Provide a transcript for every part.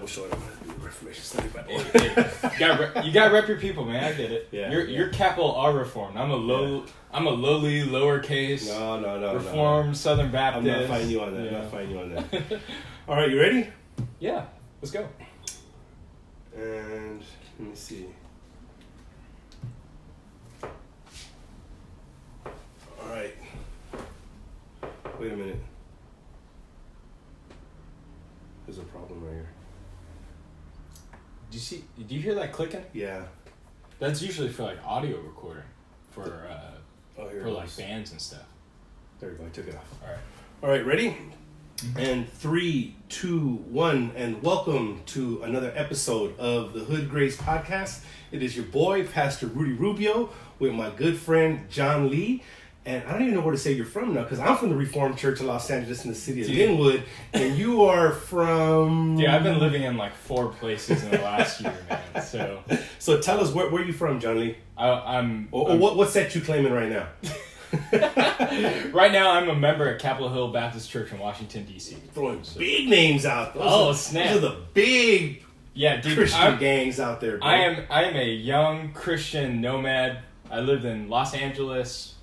was showing up to do the Reformation study, but you gotta rep your people, man. I get it. Yeah, you're capital R Reformed. I'm a lowly lowercase. No. Reformed Southern Baptist. I'm not fighting you on that. Yeah. Not fighting you on that. All right, you ready? Yeah, let's go. And let me see. All right. Wait a minute. There's a problem right here. Do you hear that clicking? Yeah. That's usually for like audio recording for like bands and stuff. There you go. I took it off. All right, ready? Mm-hmm. And 3, 2, 1, and welcome to another episode of the Hood Grace Podcast. It is your boy, Pastor Rudy Rubio, with my good friend John Lee. And I don't even know where to say you're from now, because I'm from the Reformed Church of Los Angeles in the city of Linwood, and you are from... Yeah, I've been living in like 4 places in the last year, man. So tell us, where are you from, John Lee? What set you claiming right now? Right now, I'm a member at Capitol Hill Baptist Church in Washington, D.C. Throwing big names out. Snap. Those are the big Christian gangs out there, bro. I am a young Christian nomad. I lived in Los Angeles,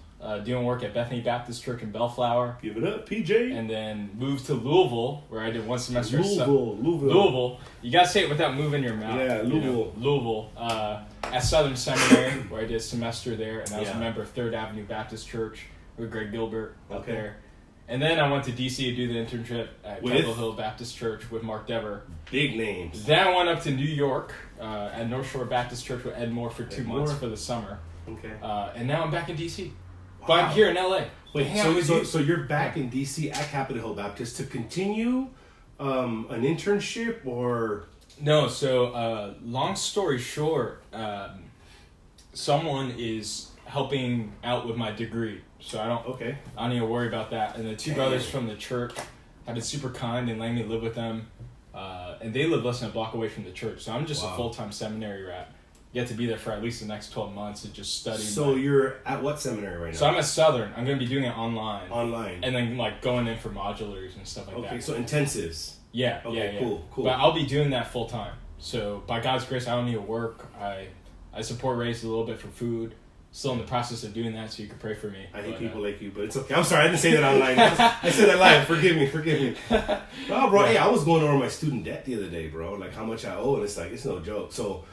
doing work at Bethany Baptist Church in Bellflower. Give it up, PJ. And then moved to Louisville, where I did 1 semester. Louisville. You gotta say it without moving your mouth. Yeah, Louisville. Louisville. At Southern Seminary, where I did a semester there, and I was a member of 3rd Avenue Baptist Church with Greg Gilbert up there. And then I went to D.C. to do the internship at Capitol Hill Baptist Church with Mark Dever. Big names. Then I went up to New York at North Shore Baptist Church with Ed Moore for 2 months for the summer. Okay. And now I'm back in D.C. Wow. But I'm here in L.A. Wait, so you're back in D.C. at Capitol Hill Baptist to continue an internship or... No, so long story short, someone is helping out with my degree. So I don't need to worry about that. And the 2 brothers from the church have been super kind and letting me live with them. And they live less than a block away from the church. So I'm just a full-time seminary rat. Get to be there for at least the next 12 months and just study. So you're at what seminary right now? So I'm at Southern. I'm going to be doing it online. Online. And then like going in for modulars and stuff like that. Okay, so intensives. Yeah. Okay, yeah. Cool. But I'll be doing that full time. So by God's grace, I don't need to work. I support Race a little bit for food. Still in the process of doing that, so you can pray for me. I hate people like you, but it's okay. I'm sorry, I didn't say that online. I said that live. Forgive me. No, bro, hey, I was going over my student debt the other day, bro. Like how much I owe, and it's like, it's no joke. So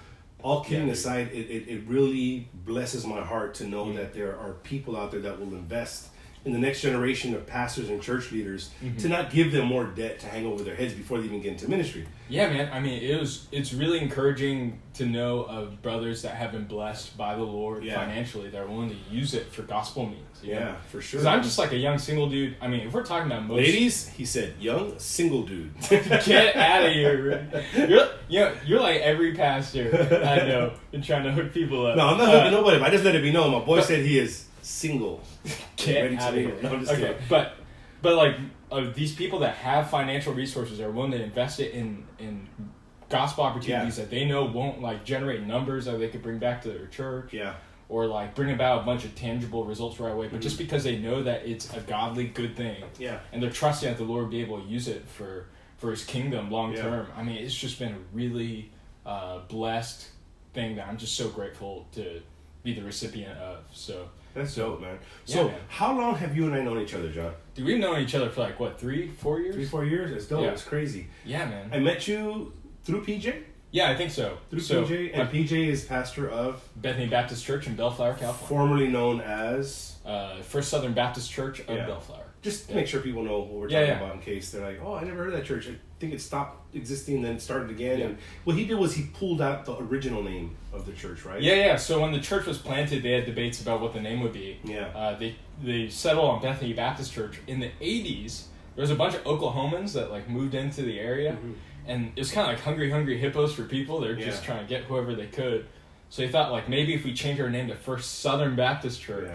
all kidding aside, it really blesses my heart to know that there are people out there that will invest in the next generation of pastors and church leaders to not give them more debt to hang over their heads before they even get into ministry. Yeah, man. I mean, it's really encouraging to know of brothers that have been blessed by the Lord financially. They're willing to use it for gospel means. Yeah, for sure. Because I'm just like a young single dude. I mean, if we're talking about most... Ladies, he said, young single dude. Get out of here. You're like every pastor I know and trying to hook people up. No, I'm not hooking nobody, but I just let it be known. My boy said he is single. Get out of here. No, I'm just kidding. But like these people that have financial resources are willing to invest it in gospel opportunities that they know won't like generate numbers that they could bring back to their church. Yeah. Or like bring about a bunch of tangible results right away, but just because they know that it's a godly good thing. Yeah. And they're trusting that the Lord will be able to use it for his kingdom long term. I mean, it's just been a really blessed thing that I'm just so grateful to be the recipient of. So that's dope, man. So how long have you and I known each other, John? Dude, we've known each other for like, what, 3-4 years? 3-4 years? It's dope. Yeah. It's crazy. Yeah, man. I met you through PJ? Yeah, I think so. Through PJ? And PJ is pastor of? Bethany Baptist Church in Bellflower, California. Formerly known as? First Southern Baptist Church of Bellflower. Just to make sure people know what we're talking about in case they're like, oh, I never heard of that church. I think it stopped existing, then started again. Yeah. And what he did was he pulled out the original name of the church, right? Yeah. So when the church was planted, they had debates about what the name would be. Yeah. They settled on Bethany Baptist Church. In the 80s, there was a bunch of Oklahomans that like moved into the area. Mm-hmm. And it was kind of like hungry hippos for people. They're just trying to get whoever they could. So they thought like maybe if we change our name to First Southern Baptist Church,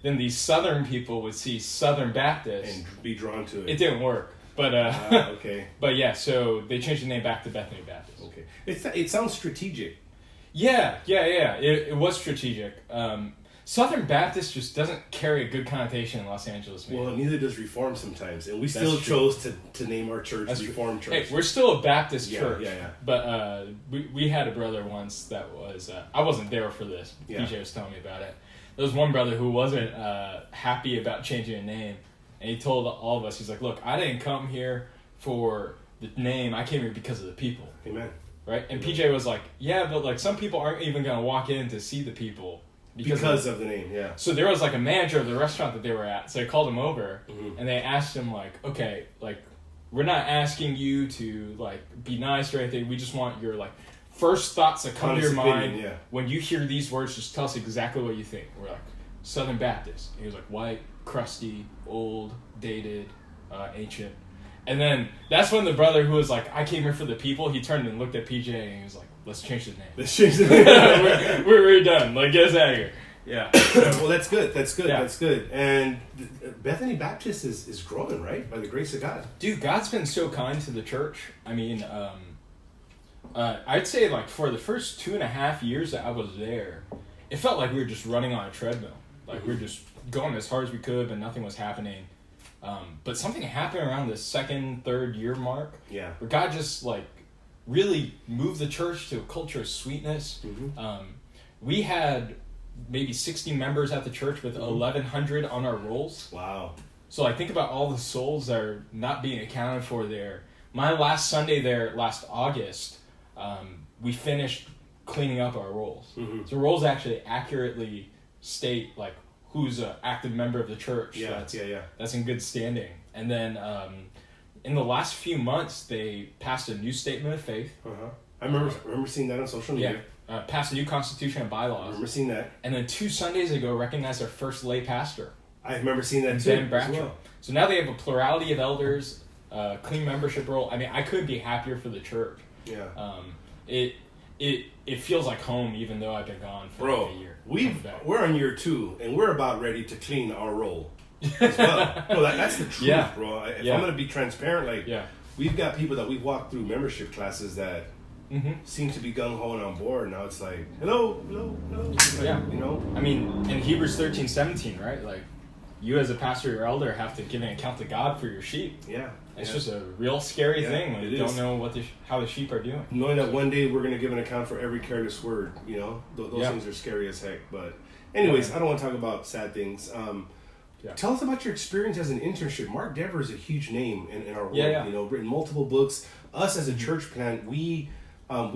then these Southern people would see Southern Baptist and be drawn to it. It didn't work, but okay. But yeah, so they changed the name back to Bethany Baptist. Okay, it sounds strategic. Yeah. It was strategic. Southern Baptist just doesn't carry a good connotation in Los Angeles, man. Well, neither does Reform sometimes. And we That's still true. chose to name our church Reform Church. Hey, we're still a Baptist church. Yeah. But we had a brother once that was... I wasn't there for this. Yeah. PJ was telling me about it. There was one brother who wasn't happy about changing a name. And he told all of us, he's like, look, I didn't come here for the name. I came here because of the people. Amen. Right? And Amen. PJ was like, yeah, but like some people aren't even going to walk in to see the people. Because of the name, yeah. So there was like a manager of the restaurant that they were at. So they called him over Mm-hmm. and they asked him like, okay, like we're not asking you to like be nice or anything. We just want your like first thoughts that come to your mind yeah. when you hear these words. Just tell us exactly what you think. We're like Southern Baptist. And he was like white, crusty, old, dated, ancient. And then that's when the brother who was like, I came here for the people, he turned and looked at PJ and he was like, let's change the name. Let's change the name. we're done. Like, get us out of here. Yeah. Well, that's good. Yeah. That's good. And Bethany Baptist is growing, right? By the grace of God. Dude, God's been so kind to the church. I mean, I'd say like for the first 2.5 years that I was there, it felt like we were just running on a treadmill. Like we were just going as hard as we could, but nothing was happening. But something happened around the 2nd, 3rd year mark. Yeah. Where God just like really moved the church to a culture of sweetness. Mm-hmm. We had maybe 60 members at the church with 1,100 on our rolls. Wow. So like think about all the souls that are not being accounted for there. My last Sunday there, last August, we finished cleaning up our rolls. Mm-hmm. So rolls actually accurately state like who's an active member of the church. Yeah, that's in good standing. And then in the last few months, they passed a new statement of faith. Uh-huh. I remember seeing that on social media. Yeah, passed a new constitution and bylaws. I remember seeing that. And then 2 Sundays ago, recognized their first lay pastor. I remember seeing that too. Ben Bradshaw. As well. So now they have a plurality of elders, clean membership roll. I mean, I couldn't be happier for the church. Yeah. It feels like home, even though I've been gone for like a year. We're on year 2, and we're about ready to clean our roll as well. No, that's the truth, Yeah. bro. If I'm going to be transparent, like, Yeah. we've got people that we've walked through membership classes that seem to be gung-ho and on board. Now it's like, hello. Like, Yeah. You know? I mean, in Hebrews 13:17, right? Like, you as a pastor or elder have to give an account to God for your sheep. Yeah. It's just a real scary thing when it you don't is. know how the sheep are doing. Knowing that one day we're going to give an account for every careless word, you know? Those Yeah. things are scary as heck. But anyways, I don't want to talk about sad things. Tell us about your experience as an internship. Mark Dever is a huge name in our world. Yeah. You know, written multiple books. Us as a church plant, we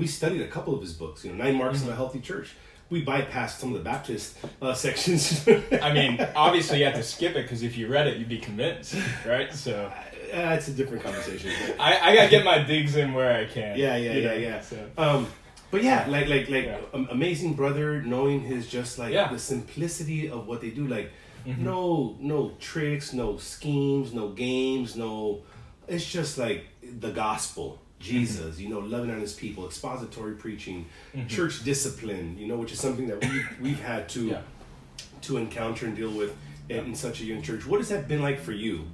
studied a couple of his books. You know, 9 Marks of a Healthy Church. We bypassed some of the Baptist sections. I mean, obviously you have to skip it because if you read it, you'd be convinced, right? So it's a different conversation. I gotta get my digs in where I can. Yeah. So. But yeah, amazing brother, knowing his just like the simplicity of what they do. Like no tricks, no schemes, no games, no. It's just like the gospel. Jesus, you know, loving on his people, expository preaching, church discipline, you know, which is something that we've had to encounter and deal with in such a young church. What has that been like for you?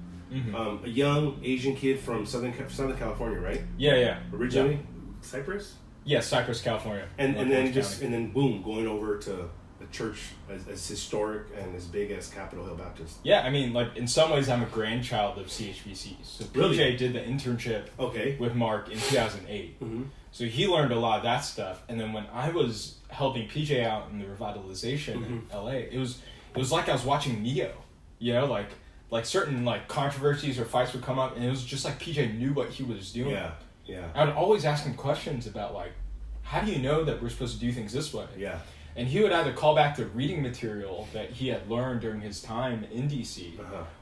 A young Asian kid from Southern California, right? Yeah. Originally, Cyprus. Yeah, Cypress, California. And then boom, going over to a church as historic and as big as Capitol Hill Baptist. Yeah, I mean, like in some ways, I'm a grandchild of CHBC. So PJ did the internship with Mark in 2008. So he learned a lot of that stuff. And then when I was helping PJ out in the revitalization in LA, it was like I was watching Neo. You know, like certain like controversies or fights would come up, and it was just like PJ knew what he was doing. Yeah. I would always ask him questions about like, how do you know that we're supposed to do things this way? Yeah. And he would either call back to reading material that he had learned during his time in DC,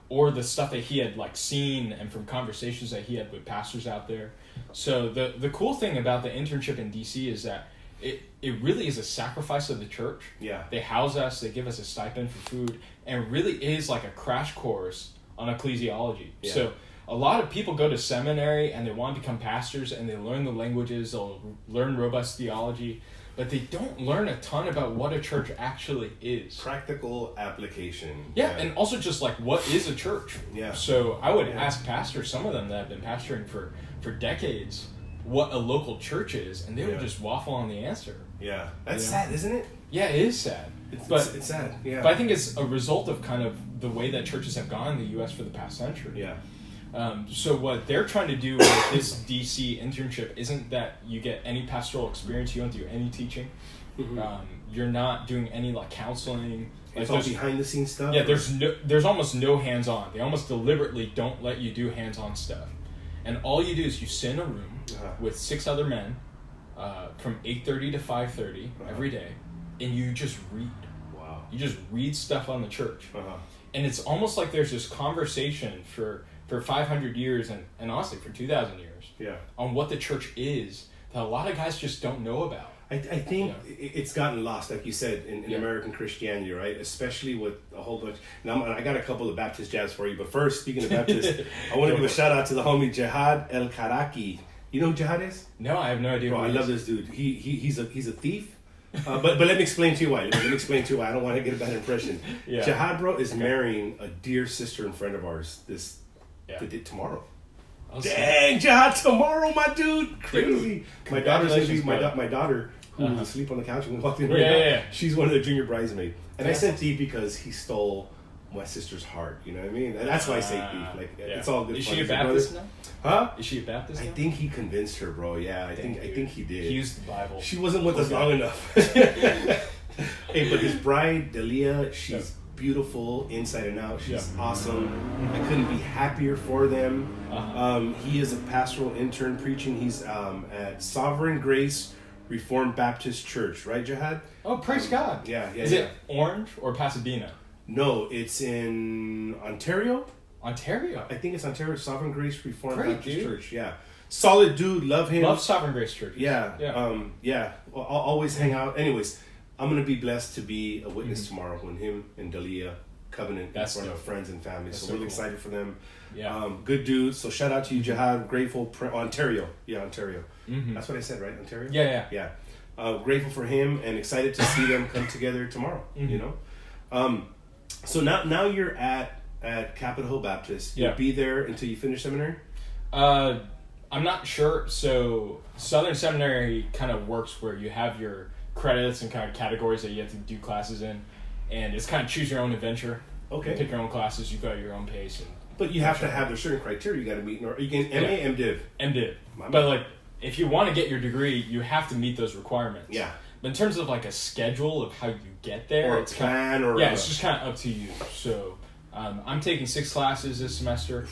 or the stuff that he had like seen and from conversations that he had with pastors out there. So the cool thing about the internship in DC is that it really is a sacrifice of the church. Yeah. They house us, they give us a stipend for food, and it really is like a crash course on ecclesiology. Yeah. So a lot of people go to seminary and they want to become pastors and they learn the languages, they'll learn robust theology, but they don't learn a ton about what a church actually is. Practical application. Yeah, and also just like, what is a church? Yeah. So I would ask pastors, some of them that have been pastoring for decades, what a local church is, and they would just waffle on the answer. Yeah, that's sad, isn't it? Yeah, it is sad. It's sad. Yeah, but I think it's a result of kind of the way that churches have gone in the U.S. for the past century. Yeah. So what they're trying to do with this DC internship isn't that you get any pastoral experience, you don't do any teaching, you're not doing any like counseling. It's all behind the scenes stuff. Yeah, there's almost no hands on. They almost deliberately don't let you do hands on stuff, and all you do is you sit in a room with 6 other men from 8:30 to 5:30 every day, and you just read. Wow. You just read stuff on the church, and it's almost like there's this conversation for 500 years and honestly for 2,000 years on what the church is that a lot of guys just don't know about. I think it's gotten lost, like you said, in American Christianity, right? Especially with a whole bunch. Now, I got a couple of Baptist jabs for you, but first, speaking of Baptist, I want to give a shout out to the homie Jihad El Karaki. You know who Jihad is? No, I have no idea. Bro, I love this dude. He's a thief. But let me explain to you why. I don't want to get a bad impression. Jihad, bro, is marrying a dear sister and friend of ours tomorrow. Dang, Jihad, tomorrow, my dude. Crazy. My daughter's gonna be my daughter who was asleep on the couch when we walked in right now. She's one of the junior bridesmaids. And I said thief because he stole my sister's heart. You know what I mean? And that's why I say thief. Like it's all good. Is she a Baptist now? Huh? Is she a Baptist now? I think he convinced her, bro. Yeah, I think he did. He used the Bible. She wasn't with us long enough. Hey, but his bride, Delia, she's beautiful inside and out. She's awesome. I couldn't be happier for them. He is a pastoral intern preaching. He's at Sovereign Grace Reformed Baptist Church, right, Jihad? Oh, praise God. Yeah. Is it Orange or Pasadena? No, it's in Ontario. Ontario? I think it's Ontario. Sovereign Grace Reformed Baptist Church. Yeah. Solid dude. Love him. Love Sovereign Grace Church. Yeah. Well, I'll always hang out. Anyways, I'm going to be blessed to be a witness tomorrow when him and Delia covenant in front of friends and family. So really excited for them. Yeah. Good dude. So shout out to you, Jihad. Grateful. Ontario. Yeah, Ontario. That's what I said, right? Ontario? Yeah. Grateful for him and excited to see them come together tomorrow, you know? So now you're at Capitol Hill Baptist. You'll be there until you finish seminary? I'm not sure. So Southern Seminary kind of works where you have your credits and kind of categories that you have to do classes in, and it's kind of choose your own adventure. Okay. You pick your own classes. You go at your own pace. But you have to have there's certain criteria you got to meet. Or you can MA, MDiv. MDiv. But like, if you want to get your degree, you have to meet those requirements. Yeah. But in terms of like a schedule of how you get there, or a plan, it's just kind of up to you. So I'm taking 6 classes this semester,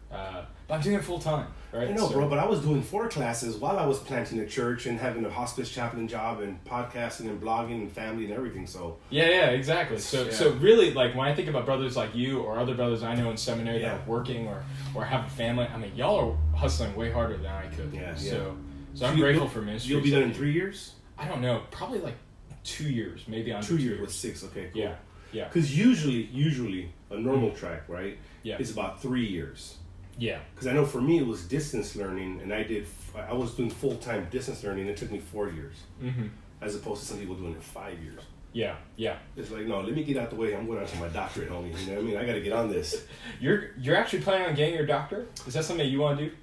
but I'm doing it full time. Right? I know, bro, but I was doing 4 classes while I was planting a church and having a hospice chaplain job and podcasting and blogging and family and everything. So yeah, exactly. So really, like when I think about brothers like you or other brothers I know in seminary that are working or have a family, I mean, y'all are hustling way harder than I could. So I'm grateful for ministry. You'll be done in 3 years? I don't know, probably like 2 years, maybe on 2 years with 6. Okay, cool. Yeah. Because usually a normal track, right? Is about 3 years. Yeah. Because I know for me it was distance learning, and I was doing full-time distance learning. It took me 4 years, as opposed to some people doing it 5 years. Yeah. It's like, no, let me get out the way. I'm going out to my doctorate, homie. You know what I mean? I got to get on this. You're actually planning on getting your doctorate? Is that something that you want to do?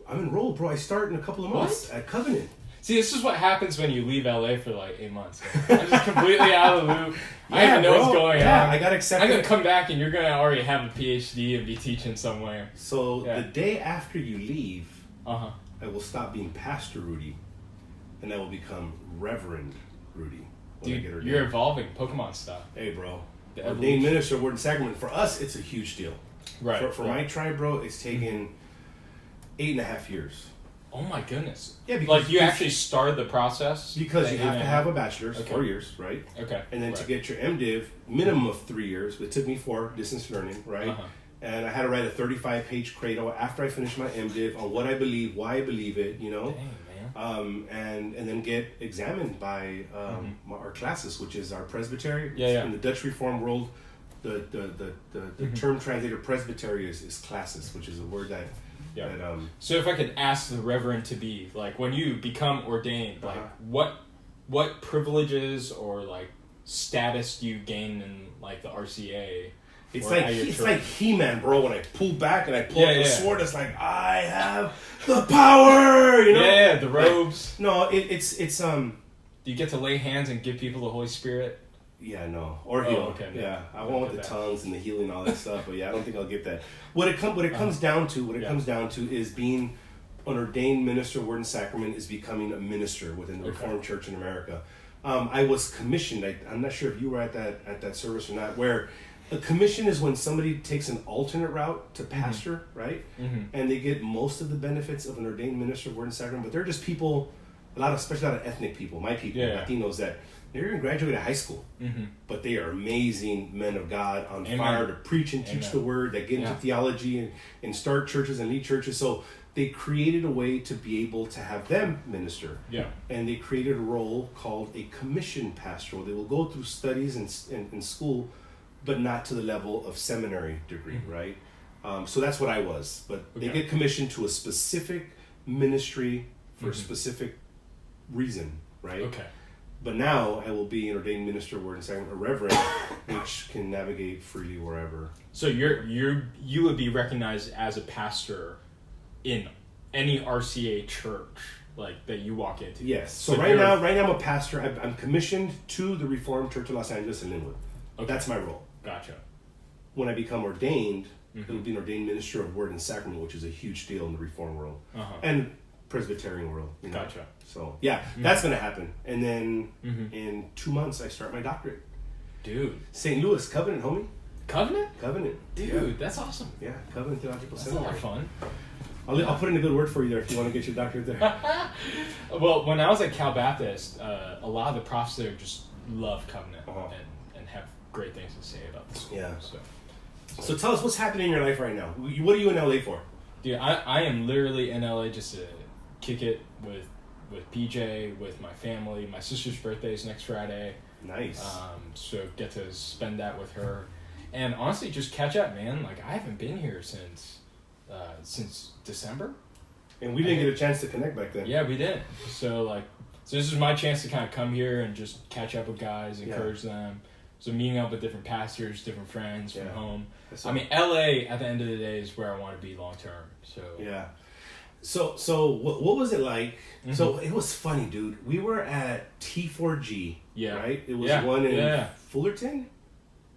I'm enrolled, bro. I start in a couple of months at Covenant. See, this is what happens when you leave LA for like 8 months. I'm just completely out of the loop. I don't know what's going on. I got accepted. I'm going to come back and you're going to already have a PhD and be teaching somewhere. So the day after you leave, I will stop being Pastor Rudy, and I will become Reverend Rudy. Dude, you're evolving Pokemon stuff. Hey, bro. Ordained minister, word and sacrament. For us, it's a huge deal. Right. For my tribe, bro, it's taken 8.5 years. Oh my goodness! Yeah, because you actually started the process because you have to have a bachelor's, 4 years, right? Okay. And then to get your MDiv, minimum of 3 years. It took me 4, distance learning, right? And I had to write a 35-page credo after I finished my MDiv on what I believe, why I believe it, you know. Dang, man. And then get examined by our classes, which is our presbytery. Yeah. In the Dutch Reformed world, the term translated presbytery is classes, which is a word that. Yeah. So if I could ask the Reverend to be like, when you become ordained, like what privileges or like status do you gain in like the RCA It's like He-Man, bro. When I pull back and I pull out the sword, it's like I have the power. You know? Yeah, the robes. No, it's Do you get to lay hands and give people the Holy Spirit? Yeah, no, or heal. Okay, yeah, I want the tongues and the healing and all that stuff, but yeah, I don't think I'll get that. What it comes down to is being an ordained minister, word and sacrament, is becoming a minister within the Reformed Church in America. I was commissioned. I'm not sure if you were at that service or not. Where a commission is when somebody takes an alternate route to pastor, right? Mm-hmm. And they get most of the benefits of an ordained minister, word and sacrament, but they're just people, especially a lot of ethnic people, my people, Latinos, that they didn't graduate high school, but they are amazing men of God on fire to preach and teach the word, that get into theology and start churches and lead churches. So they created a way to be able to have them minister. Yeah. And they created a role called a commission pastoral. They will go through studies in school, but not to the level of seminary degree, right? So that's what I was. But they get commissioned to a specific ministry for a specific reason, right? Okay. But now I will be an ordained minister, word and sacrament, a reverend, which can navigate freely wherever. So you would be recognized as a pastor in any RCA church like that you walk into. Yes. So right now I'm a pastor. I'm commissioned to the Reformed Church of Los Angeles and Linwood. Okay. That's my role. Gotcha. When I become ordained, it'll be an ordained minister of word and sacrament, which is a huge deal in the Reformed world and Presbyterian world. You know? Gotcha. So that's going to happen. And then in 2 months I start my doctorate. Dude. St. Louis, Covenant, homie. Covenant? Dude, that's awesome. Yeah, Covenant Theological Seminary. That's a lot of fun. I'll put in a good word for you there if you want to get your doctorate there. Well, when I was at Cal Baptist, a lot of the profs there just love Covenant and have great things to say about this. Yeah. So tell us what's happening in your life right now. What are you in LA for? Dude, I am literally in LA just to kick it with PJ, with my family. My sister's birthday is next Friday. Nice. So get to spend that with her. And honestly, just catch up, man. Like, I haven't been here since December. And we didn't get a chance to connect back then. Yeah, we didn't. So this is my chance to kind of come here and just catch up with guys, encourage them. So meeting up with different pastors, different friends from home. I mean, LA at the end of the day is where I want to be long term. So yeah. So what was it like? Mm-hmm. So it was funny, dude. We were at T4G. Yeah. Right. It was one in Fullerton.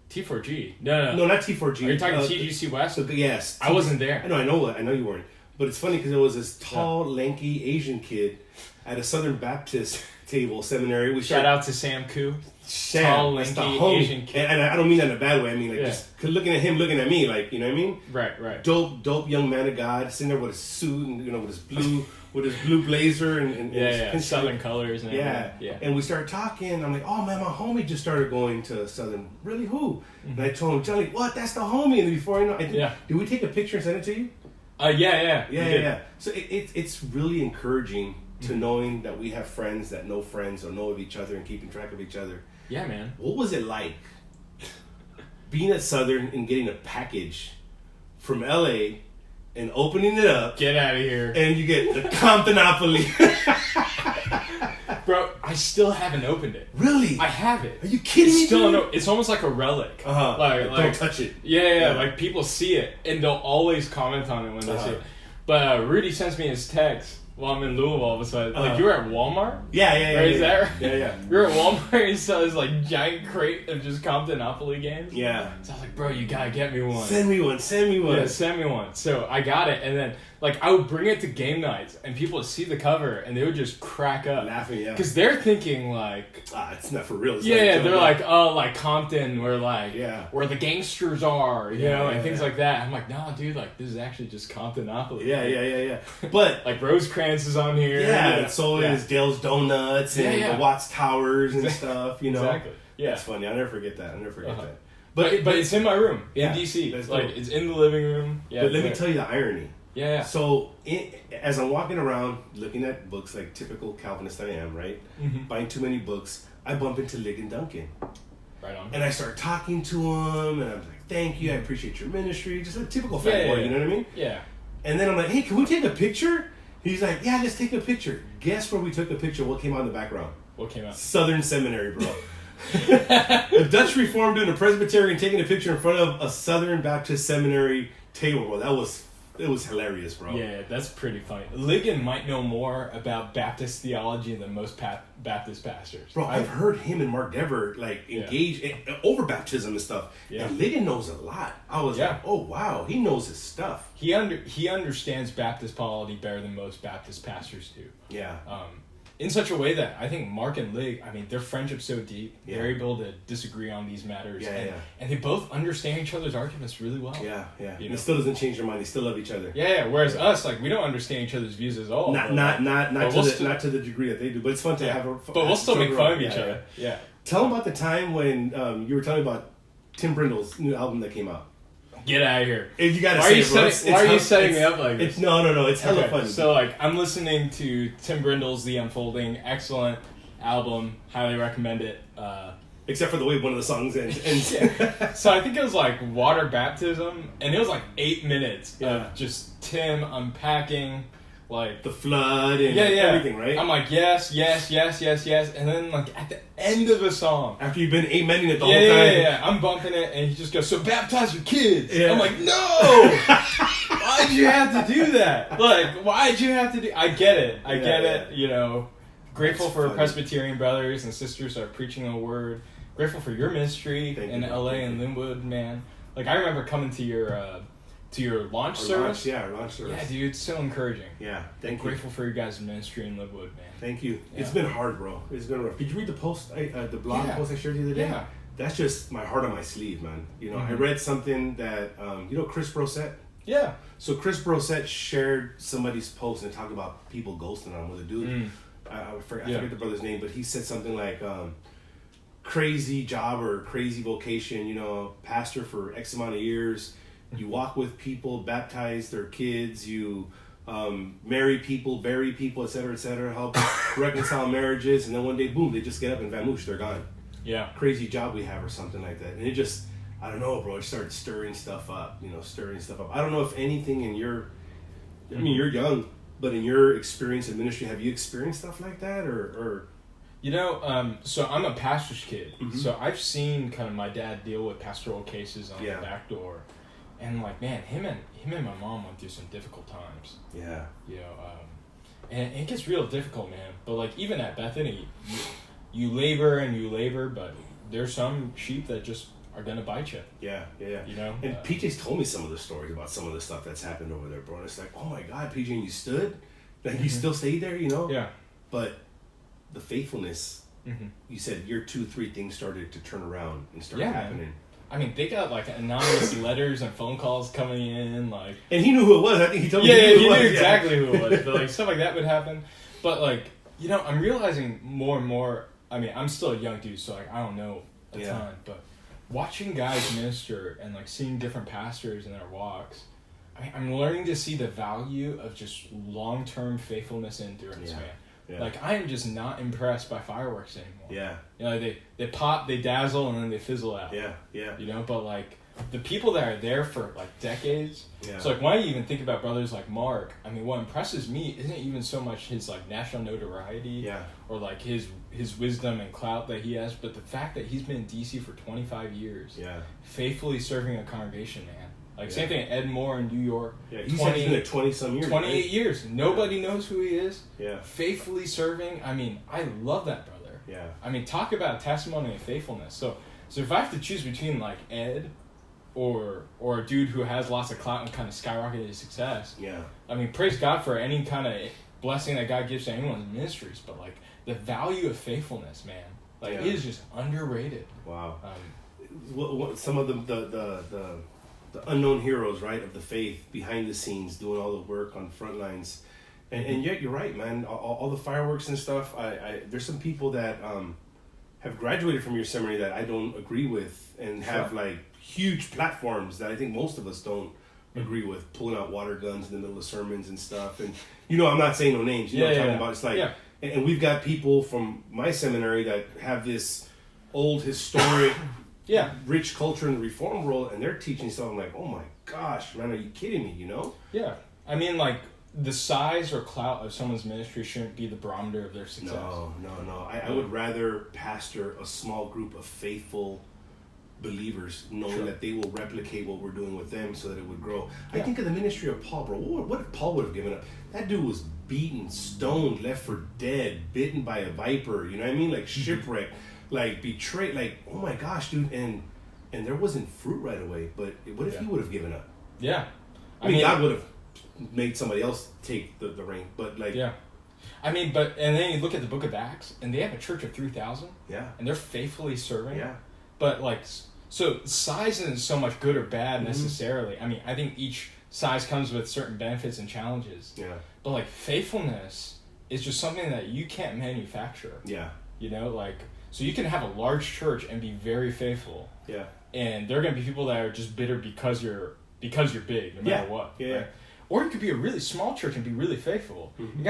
T4G. No, not T4G. Are you talking TGC West? Yes. I wasn't there. I know you weren't. But it's funny because there was this tall, lanky Asian kid at a Southern Baptist table seminary. Shout out to Sam Koo. Tall, lanky Asian kid. And I don't mean that in a bad way. I mean, just looking at him, looking at me, like, you know what I mean? Right. Dope young man of God, sitting there with his suit and, with his blue blazer and Southern colors. And yeah. And we started talking. I'm like, oh man, my homie just started going to Southern. Really, who? Mm-hmm. And I told him, Johnny, what? That's the homie. And before I know, did we take a picture and send it to you? Yeah. So it's really encouraging to knowing that we have friends that know friends or know of each other and keeping track of each other. Yeah, man. What was it like being at Southern and getting a package from LA and opening it up? Get out of here. And you get the Comptonopoly. Bro, I still haven't opened it. Really? I have it. Are you kidding me? Still, it's almost like a relic. Don't touch it. Yeah. Like people see it and they'll always comment on it when they see it. But Rudy sends me his text while I'm in Louisville all of a sudden. Like, you were at Walmart? Yeah. Is that right? Yeah. You're at Walmart and he saw this like giant crate of just Comptonopoly games. Yeah. So I was like, bro, you gotta get me one. Send me one. Yeah, send me one. So I got it, and then like I would bring it to game nights, and people would see the cover, and they would just crack up, laughing, because they're thinking like, it's not for real. They're like, oh, like Compton, where where the gangsters are, you know, and things like that. I'm like, nah, dude, like this is actually just Comptonopoly. Yeah. But like Rosecrans is on here. And so is Dale's Donuts and the Watts Towers and stuff. You know, exactly. Yeah, it's funny. I'll never forget that. that. But it's in my room in DC. It's in the living room. Yeah. But let me tell you the irony. Yeah. So as I'm walking around looking at books, like typical Calvinist I am, right? Mm-hmm. Buying too many books, I bump into Ligon Duncan. Right on. And I start talking to him, and I'm like, "Thank you, I appreciate your ministry." Just a typical fat boy, you know what I mean? Yeah. And then I'm like, "Hey, can we take a picture?" He's like, "Yeah, let's take a picture." Guess where we took a picture? What came out in the background? What came out? Southern Seminary, bro. A Dutch Reformed doing a Presbyterian taking a picture in front of a Southern Baptist Seminary table, bro. It was hilarious, bro. Yeah, that's pretty funny. Ligon might know more about Baptist theology than most Baptist pastors. Bro, I've heard him and Mark Dever engage over baptism and stuff. Yeah. And Ligon knows a lot. I was like, oh wow, he knows his stuff. He understands Baptist polity better than most Baptist pastors do. Yeah. In such a way that I think Mark and Lig, I mean, their friendship's so deep, they're able to disagree on these matters. And they both understand each other's arguments really well. Yeah. And it still doesn't change their mind. They still love each other. Yeah. Whereas us, like, we don't understand each other's views at all. Not to the degree that they do. But it's fun to have. But we'll still make fun of each other. Yeah. Tell them about the time when you were telling me about Tim Brindle's new album that came out. Get out of here. You gotta say it, bro. Why are you setting me up like this? No. It's hella funny. So, like, I'm listening to Tim Brindle's The Unfolding. Excellent album. Highly recommend it. Except for the way one of the songs ends. So I think it was, like, Water Baptism. And it was, like, 8 minutes of just Tim unpacking, like... the flood and everything, right? I'm like, yes. And then, like, at the end of a song... after you've been amening it the whole time. Yeah. I'm bumping it, and he just goes, so baptize your kids. Yeah. I'm like, no! Why'd you have to do that? Like, why'd you have to do... I get it, you know. Grateful for Presbyterian brothers and sisters that are preaching the word. Grateful for your ministry in LA and Linwood, man. Like, I remember coming to your launch service. Our launch service. Yeah, dude, it's so encouraging. Yeah, Grateful for your guys' ministry in Linwood, man. Thank you. Yeah. It's been hard, bro. It's been rough. Did you read the post, the blog post I shared the other day? Yeah. That's just my heart on my sleeve, man. You know, I read something that, Chris Brosette? Yeah. So Chris Brosette shared somebody's post and talked about people ghosting on him with a dude. I forget the brother's name, but he said something like, crazy job or crazy vocation, pastor for X amount of years. You walk with people, baptize their kids, you marry people, bury people, et cetera, help reconcile marriages, and then one day, boom, they just get up and vamoose, they're gone. Yeah. Crazy job we have or something like that. And it just, I don't know, bro, it started stirring stuff up. I don't know if anything in your, you're young, but in your experience in ministry, have you experienced stuff like that or? So I'm a pastor's kid, so I've seen kind of my dad deal with pastoral cases on the back door. And like, man, him and my mom went through some difficult times. Yeah. And it gets real difficult, man. But like, even at Bethany, you labor, but there's some sheep that just are gonna bite you. Yeah. And PJ's told me some of the stories about some of the stuff that's happened over there, bro. And it's like, oh my God, PJ, and you stood, like you still stayed there, Yeah. But the faithfulness, you said year 2-3 things started to turn around and start happening. Man. I mean, they got like anonymous letters and phone calls coming in, like. And he knew who it was. I think he told me. He knew exactly who it was. But like stuff like that would happen. But like, I'm realizing more and more. I mean, I'm still a young dude, so like I don't know a ton. But watching guys minister and like seeing different pastors in their walks, I'm learning to see the value of just long-term faithfulness and endurance, man. Yeah. Like, I am just not impressed by fireworks anymore. Yeah. They pop, they dazzle, and then they fizzle out. Yeah. But like, the people that are there for like decades. Yeah. So like, why do you even think about brothers like Mark? I mean, what impresses me isn't even so much his like national notoriety. Or like his wisdom and clout that he has, but the fact that he's been in D.C. for 25 years. Faithfully serving a congregation, man. Like, same thing, Ed Moore in New York. Yeah, he's been there 20-some years. 28 years. Nobody knows who he is. Yeah. Faithfully serving. I mean, I love that brother. Yeah. I mean, talk about testimony and faithfulness. So if I have to choose between, like, Ed or a dude who has lots of clout and kind of skyrocketed his success. Yeah. I mean, praise God for any kind of blessing that God gives to anyone's ministries. But, like, the value of faithfulness, man. Like, it is just underrated. Wow. Some of the unknown heroes, right, of the faith behind the scenes, doing all the work on the front lines, and yet you're right, man. All the fireworks and stuff. There's some people that have graduated from your seminary that I don't agree with, and have like huge platforms that I think most of us don't agree with, pulling out water guns in the middle of sermons and stuff. And I'm not saying no names. You know what I'm talking about. It's like, and we've got people from my seminary that have this old historic. Rich culture in the reform world, and they're teaching something like, oh my gosh, man, are you kidding me, Yeah. I mean, like, the size or clout of someone's ministry shouldn't be the barometer of their success. No. I would rather pastor a small group of faithful believers, knowing that they will replicate what we're doing with them so that it would grow. I think of the ministry of Paul, bro. What if Paul would have given up? That dude was beaten, stoned, left for dead, bitten by a viper, you know what I mean? Like shipwrecked, like betrayed, like, oh my gosh, dude. And there wasn't fruit right away. But what if he would have given up? Yeah. I mean, God would have made somebody else take the reign, but like... Yeah. I mean, and then you look at the book of Acts, and they have a church of 3,000. Yeah. And they're faithfully serving. Yeah. But like, so size isn't so much good or bad necessarily. I mean, I think each size comes with certain benefits and challenges. Yeah. But like, faithfulness is just something that you can't manufacture. Yeah. You know, like, so you can have a large church and be very faithful. Yeah. And there are going to be people that are just bitter because you're big, no matter what. Yeah. Right? Or you could be a really small church and be really faithful. Mm-hmm.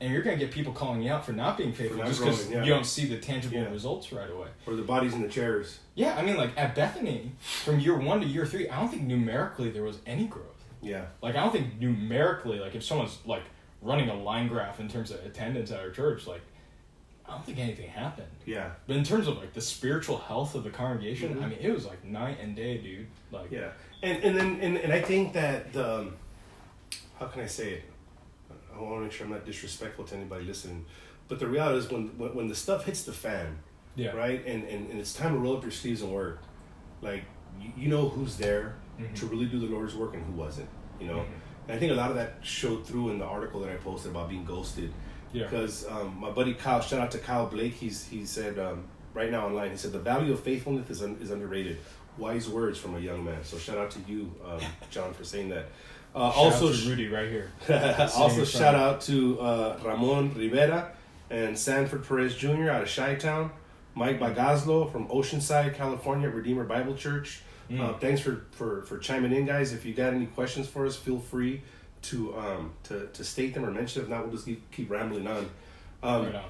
You're going to get people calling you out for not being faithful just because you don't see the tangible results right away. Or the bodies in the chairs. Yeah, I mean, like at Bethany, from year 1 to year 3, I don't think numerically there was any growth. Yeah. Like, I don't think numerically, like if someone's like running a line graph in terms of attendance at our church, like, I don't think anything happened. Yeah. But in terms of like the spiritual health of the congregation, I mean, it was like night and day, dude. Like, yeah. And I think that the... How can I say it? I want to make sure I'm not disrespectful to anybody listening. But the reality is when the stuff hits the fan, right? And it's time to roll up your sleeves and work. Like, you know who's there to really do the Lord's work and who wasn't, you know? And I think a lot of that showed through in the article that I posted about being ghosted. Yeah. Because my buddy Kyle, shout out to Kyle Blake, he said, right now online, he said, the value of faithfulness is underrated. Wise words from a young man. So shout out to you, John, for saying that. Also, shout out to Rudy right here. Also, shout out to Ramon Rivera and Sanford Perez Jr. out of Chi-Town. Mike Bagazlo from Oceanside, California, Redeemer Bible Church. Thanks for chiming in, guys. If you got any questions for us, feel free to state them or mention them. If not, we'll just keep rambling on. Right on.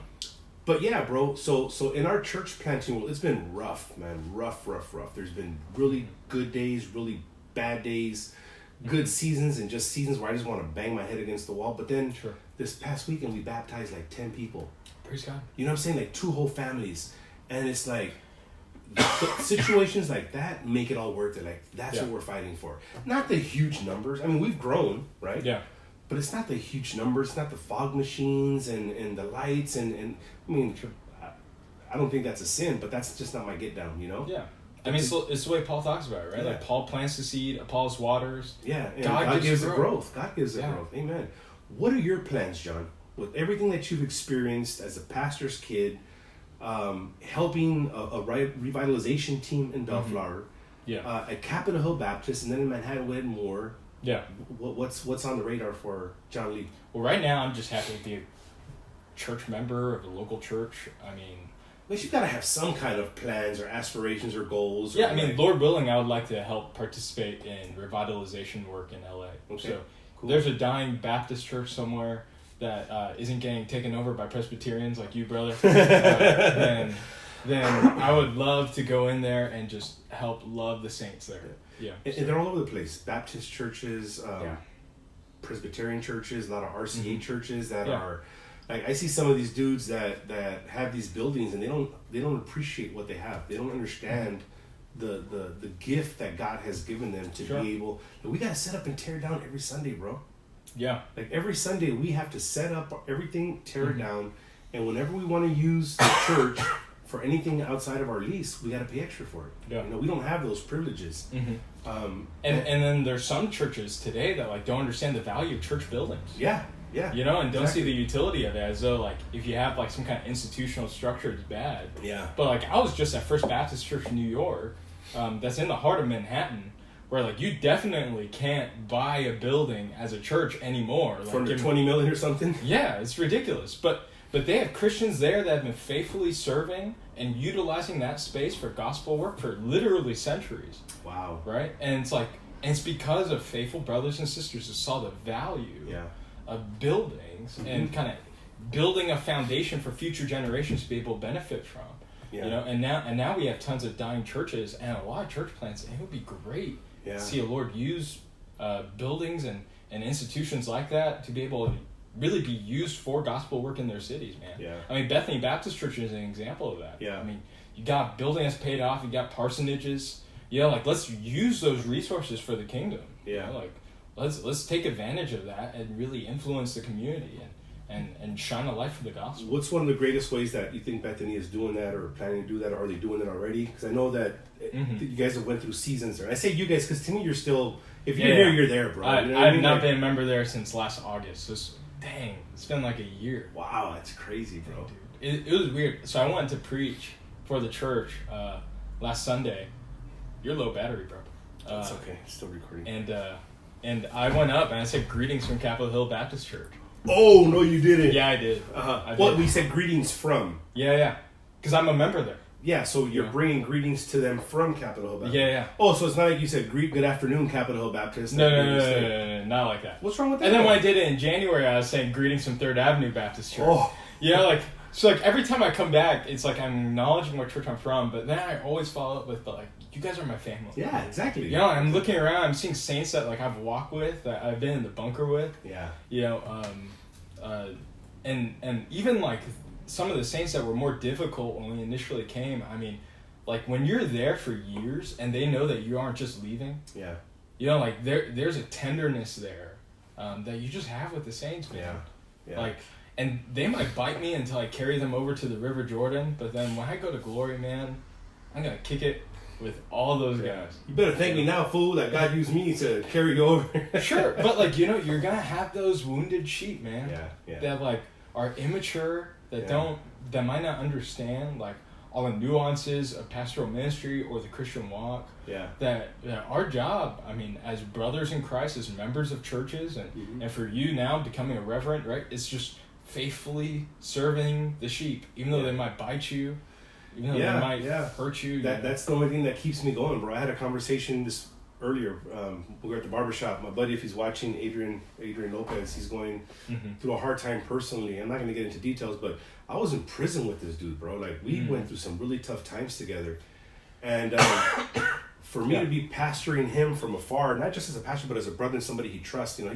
But yeah, bro. So in our church planting, it's been rough, man. Rough. There's been really good days, really bad days. Good seasons and just seasons where I just want to bang my head against the wall. But then this past weekend we baptized like 10 people. Praise God. You know what I'm saying? Like 2 whole families. And it's like situations like that make it all worth it. Like that's what we're fighting for. Not the huge numbers. I mean, we've grown, right? Yeah. But it's not the huge numbers. It's not the fog machines and the lights and I mean, I don't think that's a sin, but that's just not my get down, you know? Yeah. I mean, it's the way Paul talks about it, right? Yeah. Like, Paul plants the seed, Apollos waters. Yeah, and God gives the growth. God gives the growth. Amen. What are your plans, John? With everything that you've experienced as a pastor's kid, helping a revitalization team in Bellflower, at Capitol Hill Baptist, and then in Manhattan Wed Moore. Yeah. What's on the radar for John Lee? Well, right now, I'm just happy to be a church member of a local church. I mean... But you gotta have some kind of plans or aspirations or goals. Yeah, I mean, Lord willing, I would like to help participate in revitalization work in LA. Okay, so there's a dying Baptist church somewhere that isn't getting taken over by Presbyterians like you, brother. Then I would love to go in there and just help love the saints there. Yeah, and they're all over the place. Baptist churches, Presbyterian churches, a lot of RCA churches that are. Like, I see some of these dudes that have these buildings and they don't appreciate what they have. They don't understand the gift that God has given them to be able. We gotta set up and tear down every Sunday, bro. Yeah. Like every Sunday we have to set up everything, tear it down, and whenever we want to use the church for anything outside of our lease, we gotta pay extra for it. Yeah. You know, we don't have those privileges. And then there's some churches today that like don't understand the value of church buildings. Yeah. Yeah. You know, and don't see the utility of it as though, like, if you have, like, some kind of institutional structure, it's bad. Yeah. But, like, I was just at First Baptist Church in New York, that's in the heart of Manhattan, where, like, you definitely can't buy a building as a church anymore. Like, for under $20 million or something? Yeah, it's ridiculous. But they have Christians there that have been faithfully serving and utilizing that space for gospel work for literally centuries. Wow. Right? And it's like, and it's because of faithful brothers and sisters who saw the value of buildings and kind of building a foundation for future generations to be able to benefit from. Yeah. You know, and now we have tons of dying churches and a lot of church plants. And it would be great to see the Lord use buildings and and institutions like that to be able to really be used for gospel work in their cities, man. Yeah. I mean, Bethany Baptist Church is an example of that. Yeah. I mean, you got buildings paid off, you got parsonages. You know, like, let's use those resources for the kingdom. Yeah. You know, like, let's take advantage of that and really influence the community and shine a light for the gospel. What's one of the greatest ways that you think Bethany is doing that or planning to do that, or are they doing it already? Because I know that you guys have went through seasons there. I say you guys because to me you're still, if you're here, you're there, bro. I've you know what I mean? not been a member there since last August. So it's been like a year. Wow, that's crazy, bro. Dude, it was weird. So I went to preach for the church last Sunday. You're low battery, bro. That's okay. Still recording. And I went up and I said greetings from Capitol Hill Baptist Church. Oh, no, you didn't. Yeah, I did. Well, we said greetings from. Yeah. Because I'm a member there. Yeah, so you're bringing greetings to them from Capitol Hill Baptist. Yeah. Oh, so it's not like you said, good afternoon, Capitol Hill Baptist. No, not like that. What's wrong with that? And then when I did it in January, I was saying greetings from 3rd Avenue Baptist Church. Oh. Yeah, like, so like every time I come back, it's like I'm acknowledging what church I'm from, but then I always follow up with, like, you guys are my family. Yeah, exactly. You know, I'm looking around, I'm seeing saints that, like, I've walked with, that I've been in the bunker with. Yeah. You know, and even, like, some of the saints that were more difficult when we initially came, I mean, like, when you're there for years and they know that you aren't just leaving. Yeah. You know, like, there's a tenderness there that you just have with the saints, man. Yeah. Like, and they might bite me until I carry them over to the River Jordan, but then when I go to glory, man, I'm going to kick it with all those guys. You better thank me now, fool, that God used me to carry you over. Sure, but, like, you know, you're going to have those wounded sheep, man. Yeah. That, like, are immature, that might not understand, like, all the nuances of pastoral ministry or the Christian walk. Yeah. That our job, I mean, as brothers in Christ, as members of churches, and for you now becoming a reverend, right? It's just faithfully serving the sheep, even though they might bite you, even though they might hurt you. That's the only thing that keeps me going, bro. I had a conversation earlier. We were at the barbershop. My buddy, if he's watching, Adrian Lopez, he's going through a hard time personally. I'm not going to get into details, but I was in prison with this dude, bro. Like, we went through some really tough times together. And for me to be pastoring him from afar, not just as a pastor, but as a brother and somebody he trusts, you know,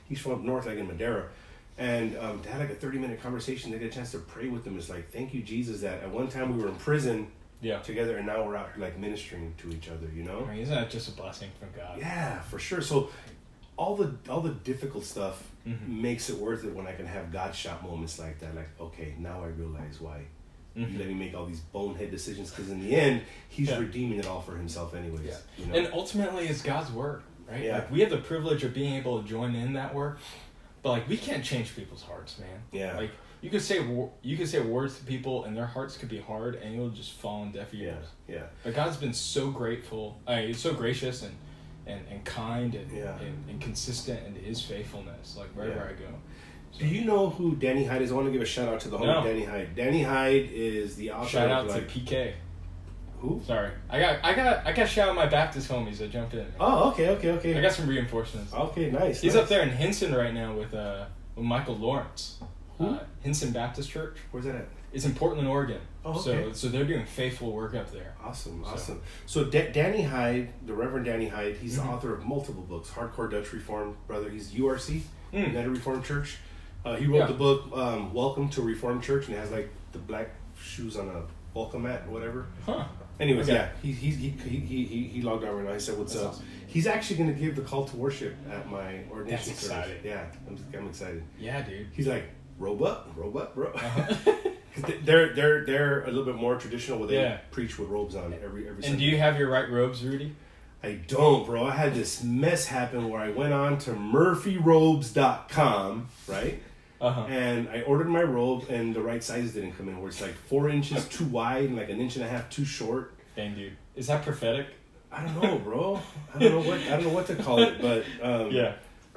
he's from up north, like in Madera. And to have like a 30-minute conversation, to get a chance to pray with him is like, thank you, Jesus, that at one time we were in prison together, and now we're out here like ministering to each other, you know? I mean, isn't that just a blessing from God? Yeah, for sure. So all the difficult stuff makes it worth it when I can have God shot moments like that. Like, okay, now I realize why you let me make all these bonehead decisions, because in the end, he's redeeming it all for himself anyways. Yeah. You know? And ultimately, it's God's work, right? Yeah. Like, we have the privilege of being able to join in that work, but, like, we can't change people's hearts, man. Yeah. Like, you could say words to people, and their hearts could be hard, and you'll just fall on deaf ears. Yeah. But God's been so grateful. He's so gracious and kind and consistent in His faithfulness, like, wherever I go. So. Do you know who Danny Hyde is? I want to give a shout out to the homie Danny Hyde. Danny Hyde is the author. Shout out of, to PK. Who? Sorry, I got shout out my Baptist homies that jump in. Oh, okay. I got some reinforcements. Okay, nice. He's up there in Hinson right now with Michael Lawrence. Who? Hinson Baptist Church. Where's that at? It's in Portland, Oregon. Oh, okay. So they're doing faithful work up there. Awesome. So Danny Hyde, the Reverend Danny Hyde, he's the author of multiple books. Hardcore Dutch Reformed Brother. He's URC, United Reformed Church. He wrote the book Welcome to Reformed Church, and it has like the black shoes on a welcome mat or whatever. Huh. Anyways, he logged on right now. He said, "What's up?" Awesome. He's actually going to give the call to worship at my ordination That's service. exciting. Yeah, I'm excited. Yeah, dude. He's like, robe up, bro. They're a little bit more traditional where they preach with robes on every Sunday. And do you have your right robes, Rudy? I don't, bro. I had this mess happen where I went on to murphyrobes.com, right? And I ordered my robe, and the right sizes didn't come in. Where it's like 4 inches too wide and like 1.5 inches too short. Dang, dude, is that prophetic? I don't know, bro. I don't know what to call it, but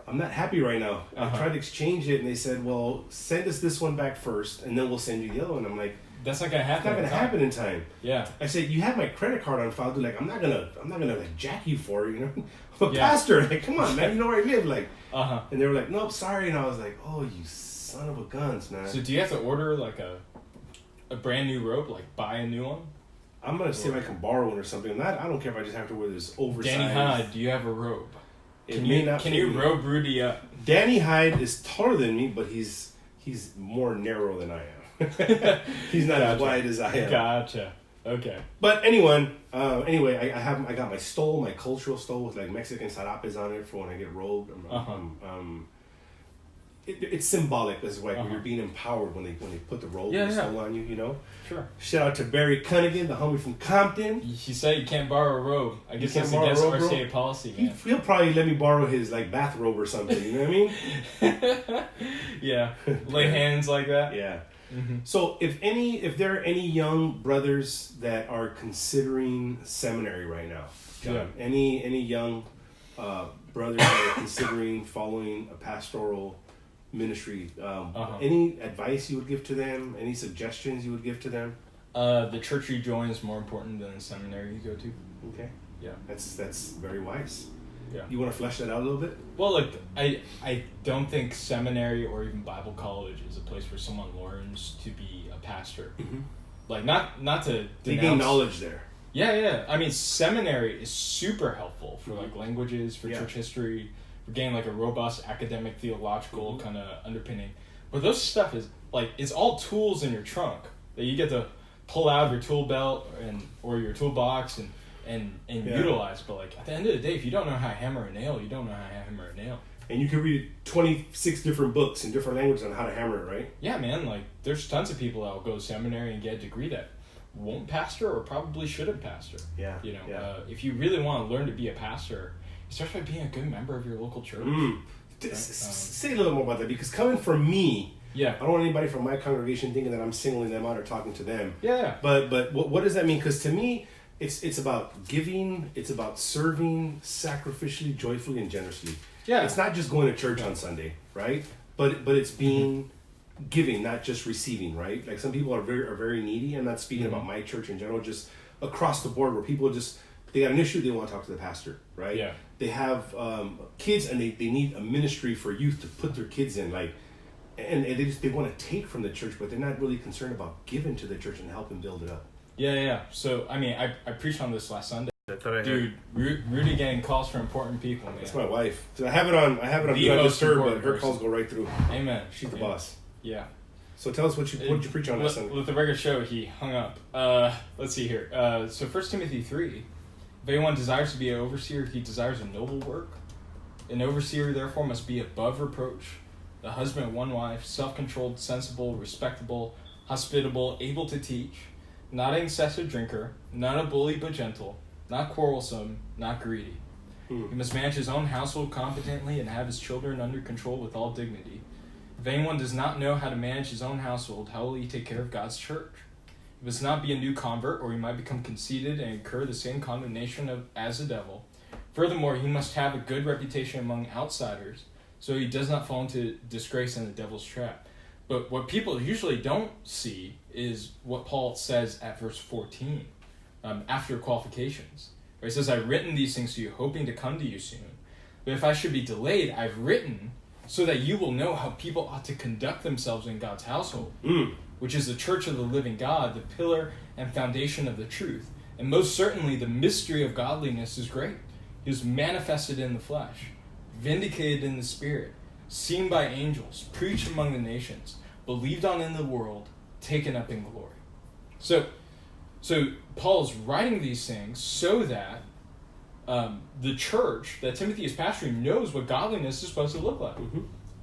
I'm not happy right now. I tried to exchange it, and they said, "Well, send us this one back first, and then we'll send you the other one." I'm like, "That's not gonna happen. It's not gonna happen in time." Yeah. I said, "You have my credit card on file, dude. Like, I'm not gonna like jack you for it, you know. I'm a pastor. Like, come on, man. You know where I live, like." And they were like, "Nope, sorry." And I was like, "Oh, you son of a guns, man." So do you have to order like a brand new robe, like buy a new one? I'm gonna see if I can borrow one or something. I don't care if I just have to wear this oversized. Danny Hyde, do you have a robe? Can you rope Rudy up? Danny Hyde is taller than me, but he's more narrow than I am. He's not as wide as I am. Gotcha. Okay. But anyway, I got my stole, my cultural stole with like Mexican sarapes on it for when I get robed. It's symbolic as like when you're being empowered when they put the robe and the stole on you, you know. Sure. Shout out to Barry Cunningham, the homie from Compton. He said you can't borrow a robe. I guess that's against RCA policy, man. He'll probably let me borrow his like bathrobe or something. You know what I mean? Yeah. Lay hands like that. Yeah. Mm-hmm. So if there are any young brothers that are considering seminary right now, John, any young brothers that are considering following a pastoral ministry, any advice you would give to them? Any suggestions you would give to them? The church you join is more important than the seminary you go to. Okay. Yeah. That's very wise. Yeah. You want to flesh that out a little bit? Well, look, I don't think seminary or even Bible college is a place where someone learns to be a pastor. Mm-hmm. Like, not to they gain knowledge there. Yeah. I mean, seminary is super helpful for like languages, for church history, for getting like a robust academic theological kind of underpinning. But those stuff is like, it's all tools in your trunk that you get to pull out of your tool belt or your toolbox and utilize. But like at the end of the day, if you don't know how to hammer a nail, you don't know how to hammer a nail. And you can read 26 different books in different languages on how to hammer it, right? Yeah, man. Like there's tons of people that will go to seminary and get a degree that won't pastor or probably shouldn't pastor. Yeah. You know, if you really want to learn to be a pastor, it starts by being a good member of your local church. Right? Say a little more about that, because coming from me, I don't want anybody from my congregation thinking that I'm singling them out or talking to them. Yeah. But what does that mean? Because to me, it's about giving, it's about serving sacrificially, joyfully, and generously. Yeah. It's not just going to church on Sunday, right? But it's being giving, not just receiving, right? Like some people are very needy. I'm not speaking about my church in general, just across the board where people they got an issue, they want to talk to the pastor, right? Yeah. They have kids and they need a ministry for youth to put their kids in, like, and they want to take from the church, but they're not really concerned about giving to the church and helping build it up. Yeah. So, I mean, I preached on this last Sunday. Dude, Rudy getting calls from important people, man. That's my wife. So I have it on Do Not Disturb, but her calls go right through. Amen. She's the boss. Yeah. So tell us what did you preach on last Sunday? With the regular show, he hung up. Let's see here. So 1 Timothy 3, if anyone desires to be an overseer, he desires a noble work. An overseer, therefore, must be above reproach, the husband of one wife, self-controlled, sensible, respectable, hospitable, able to teach, not an excessive drinker, not a bully but gentle, not quarrelsome, not greedy. He must manage his own household competently and have his children under control with all dignity. If anyone does not know how to manage his own household, how will he take care of God's church? He must not be a new convert, or he might become conceited and incur the same condemnation as the devil. Furthermore, he must have a good reputation among outsiders, so he does not fall into disgrace in the devil's trap. But what people usually don't see is what Paul says at verse 14, after qualifications. Where he says, I've written these things to you, hoping to come to you soon. But if I should be delayed, I've written so that you will know how people ought to conduct themselves in God's household, which is the church of the living God, the pillar and foundation of the truth. And most certainly the mystery of godliness is great. He was manifested in the flesh, vindicated in the spirit, seen by angels, preached among the nations, believed on in the world, taken up in glory. So Paul's writing these things so that the church that Timothy is pastoring knows what godliness is supposed to look like,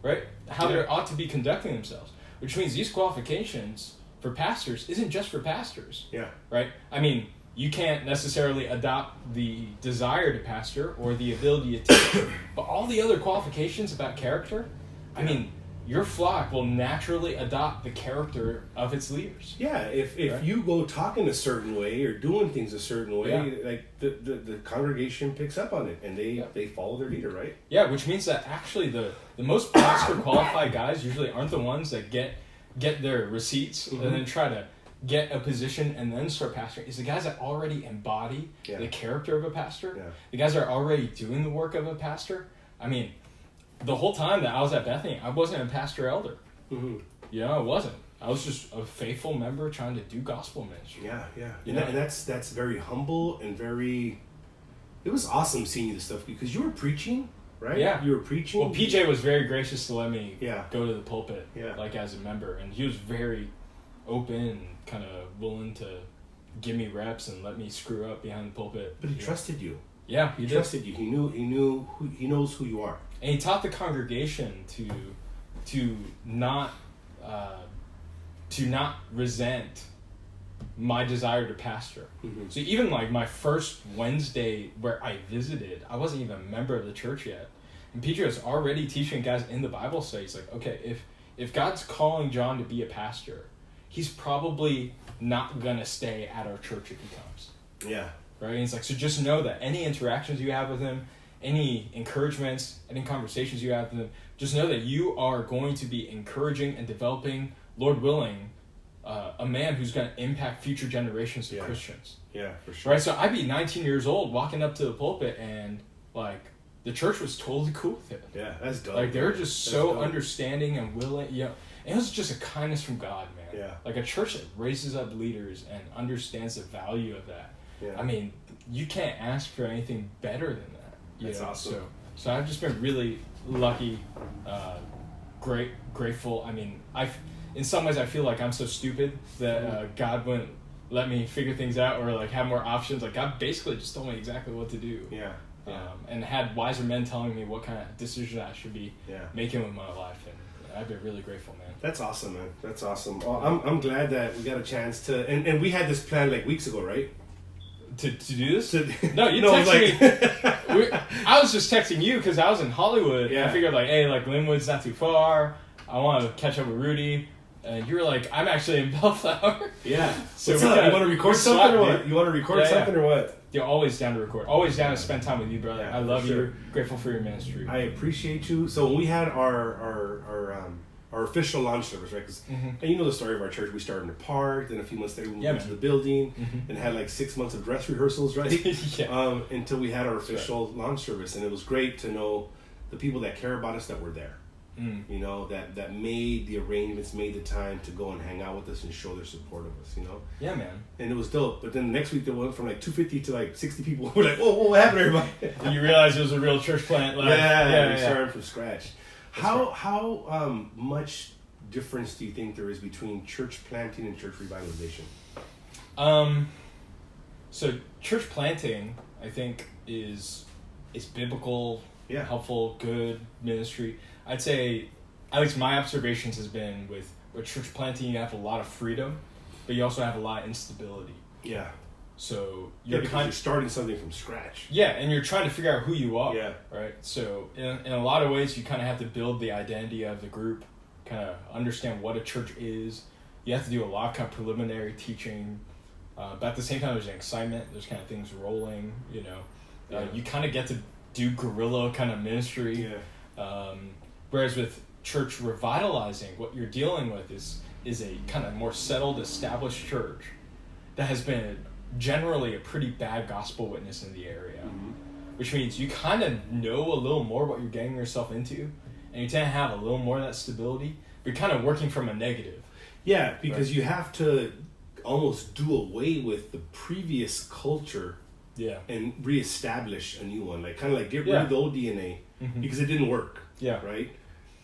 right? How they ought to be conducting themselves, which means these qualifications for pastors isn't just for pastors, right? I mean, you can't necessarily adopt the desire to pastor or the ability to teach, but all the other qualifications about character, I mean, your flock will naturally adopt the character of its leaders. Yeah, if you go talking a certain way or doing things a certain way, like the congregation picks up on it and they follow their leader, right? Yeah, which means that actually the most pastor qualified guys usually aren't the ones that get their receipts and then try to get a position and then start pastoring. It's the guys that already embody the character of a pastor. Yeah. The guys that are already doing the work of a pastor. I mean, the whole time that I was at Bethany, I wasn't a pastor elder. I wasn't. I was just a faithful member trying to do gospel ministry. And that's very humble and very... It was awesome seeing you this stuff because you were preaching right? Yeah. You were preaching. Well, PJ was very gracious to let me Yeah. go to the pulpit, Yeah. like as a member, and he was very open and kind of willing to give me reps and let me screw up behind the pulpit. But he trusted you. Yeah, He trusted you. He knows who you are. And he taught the congregation to not resent my desire to pastor. Mm-hmm. So even like my first Wednesday where I visited, I wasn't even a member of the church yet. And Peter was already teaching guys in the Bible study. He's like, okay, if God's calling John to be a pastor, he's probably not going to stay at our church if he comes. Yeah. Right? And he's like, so just know that any interactions you have with him, any encouragements, any conversations you have with him, just know that you are going to be encouraging and developing, Lord willing, a man who's going to impact future generations of Christians. Yeah, for sure. Right? So I'd be 19 years old walking up to the pulpit and like the church was totally cool with it. Yeah, that's dope. Like they were just so understanding and willing. You know, it was just a kindness from God, man. Yeah. Like a church that raises up leaders and understands the value of that. Yeah. I mean, you can't ask for anything better than that. That's awesome. So I've just been really lucky, grateful. I mean, in some ways I feel like I'm so stupid that God wouldn't let me figure things out or like have more options. Like God basically just told me exactly what to do. Yeah. And had wiser men telling me what kind of decisions I should be Yeah. making with my life, and I've been really grateful, man. That's awesome, man. That's awesome. Well, I'm glad that we got a chance to, and we had this plan like weeks ago, right? To do this? No, you texted me. I was just texting you because I was in Hollywood. Yeah. And I figured like, hey, like Linwood's not too far. I want to catch up with Rudy. And you were like, I'm actually in Bellflower. Yeah. So what's up? You want to record something or what? You want to record something or what? You're always down to record. Always down to spend time with you, brother. Yeah, I love sure. you. Grateful for your ministry. I appreciate you. So when we had our official launch service, right? Cause, and you know the story of our church. We started in a park, then a few months later we moved into the building, and had like 6 months of dress rehearsals, right? Until we had our official launch service, and it was great to know the people that care about us that were there. You know, that made the arrangements, made the time to go and hang out with us and show their support of us, you know? Yeah, man. And it was dope. But then the next week, they went from like 250 to like 60 people. We're like, whoa, what happened, everybody? And you realize it was a real church plant. Like, we started from scratch. How much difference do you think there is between church planting and church revitalization? So church planting, I think, is biblical, helpful, good ministry. I'd say, at least my observations has been with church planting, you have a lot of freedom, but you also have a lot of instability. Yeah. So you're starting something from scratch. Yeah, and you're trying to figure out who you are. Yeah. Right. So in a lot of ways, you kind of have to build the identity of the group, kind of understand what a church is. You have to do a lot of kind of preliminary teaching, but at the same time, there's an excitement. There's kind of things rolling. You know, you kind of get to do guerrilla kind of ministry. Yeah. Whereas with church revitalizing, what you're dealing with is a kind of more settled, established church that has been generally a pretty bad gospel witness in the area, which means you kind of know a little more what you're getting yourself into, and you tend to have a little more of that stability, but you're kind of working from a negative. Yeah, because you have to almost do away with the previous culture and reestablish a new one, like kind of like get rid of the old DNA because it didn't work. Yeah. Right?